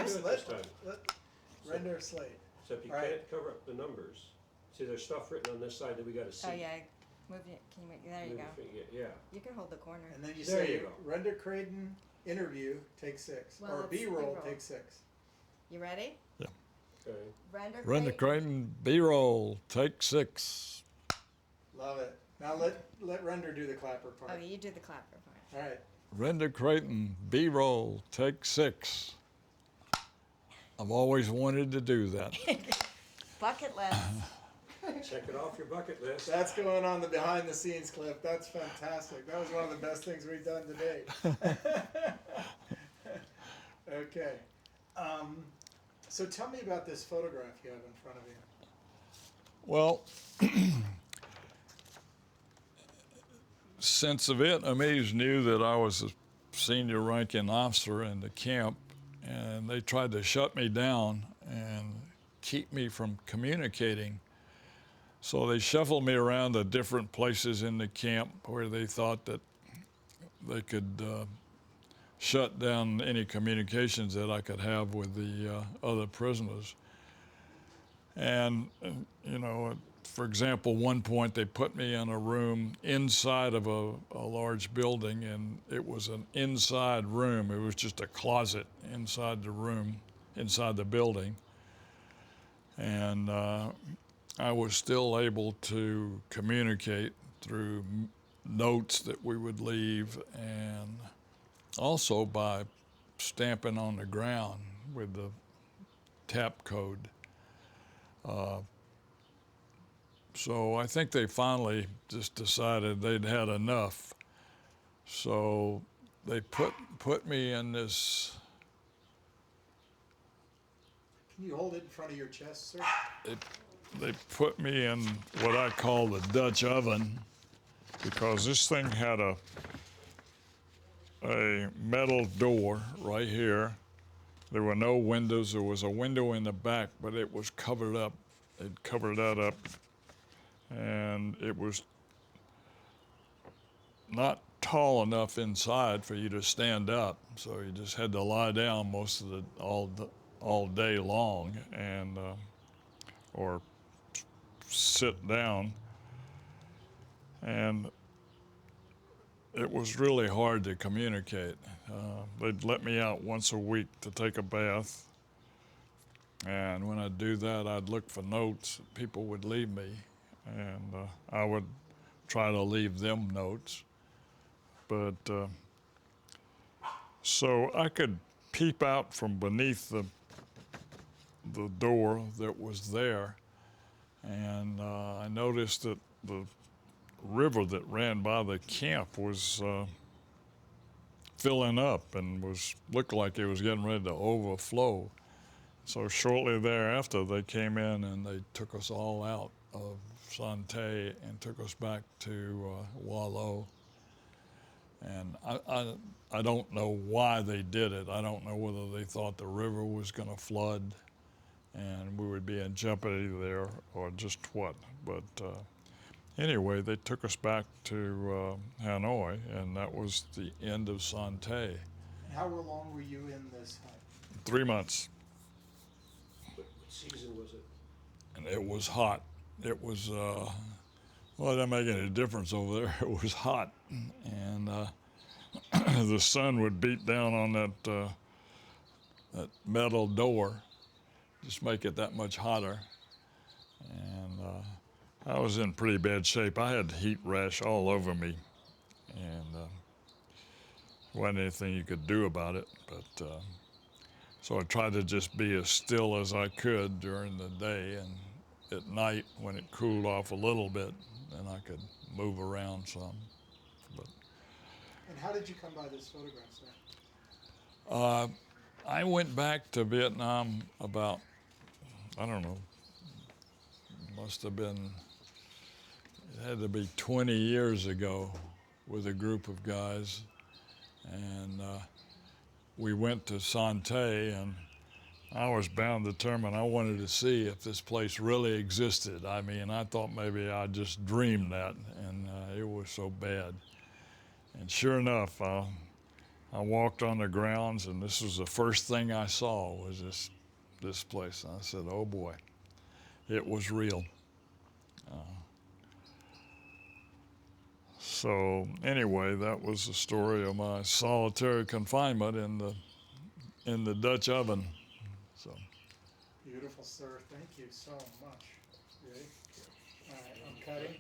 do it this time. Let render a slate. Except you All right. can't cover up the numbers. See, there's stuff written on this side that we gotta see. Oh, yeah. Move it. Can you make, there you go. Yeah. You can hold the corner. And then you There say, you go. render Crayton interview, take 6. Well, or it's B-roll, B-roll. take 6. You ready? Okay. Render Run the Crayton. Crayton B-roll, take 6. Love it. Now let render do the clapper part. Oh, you do the clapper part. All right. Render Crayton B-roll, take 6. I've always wanted to do that. Bucket list. Check it off your bucket list. That's going on the behind the scenes clip. That's fantastic. That was one of the best things we've done to date. Okay. So tell me about this photograph you have in front of you. Well, since the Vietnamese knew that I was a senior ranking officer in the camp, and they tried to shut me down and keep me from communicating, so they shuffled me around to different places in the camp where they thought that they could shut down any communications that I could have with the other prisoners. And, you know, for example, one point they put me in a room inside of a large building, and it was an inside room. It was just a closet inside the room, inside the building. And I was still able to communicate through notes that we would leave, and also by stamping on the ground with the tap code. So I think they finally just decided they'd had enough. So they put me in this. Can you hold it in front of your chest, sir? They put me in what I call the Dutch oven, because this thing had a metal door right here. There were no windows. There was a window in the back, but it was covered up. They'd covered that up, and it was not tall enough inside for you to stand up, so you just had to lie down most of all day long, and or sit down. And it was really hard to communicate. They'd let me out once a week to take a bath, and when I'd do that, I'd look for notes. People would leave me, and I would try to leave them notes. But so I could peep out from beneath the door that was there, and I noticed that the river that ran by the camp was filling up and looked like it was getting ready to overflow. So shortly thereafter, they came in and they took us all out of Sante and took us back to Wallow. And I don't know why they did it. I don't know whether they thought the river was going to flood and we would be in jeopardy there or just what. But anyway, they took us back to Hanoi, and that was the end of Sante. And how long were you in this hut? 3 months. What season was it? And it was hot. It was, well, it didn't make any difference over there. It was hot. And the sun would beat down on that metal door, just make it that much hotter. And I was in pretty bad shape. I had heat rash all over me, and wasn't anything you could do about it. But so I tried to just be as still as I could during the day, and at night when it cooled off a little bit, then I could move around some. But And how did you come by this photograph, sir? I went back to Vietnam about, I don't know, must have been, it had to be 20 years ago, with a group of guys. And we went to Sante, and I was bound determined I wanted to see if this place really existed. I mean, I thought maybe I just dreamed that, and it was so bad. And sure enough, I I walked on the grounds, and this was the first thing I saw was this place. And I said, "Oh boy, it was real." So anyway, that was the story of my solitary confinement in the Dutch oven. So Beautiful, sir. Thank you so much. Ready? All right, I'm cutting.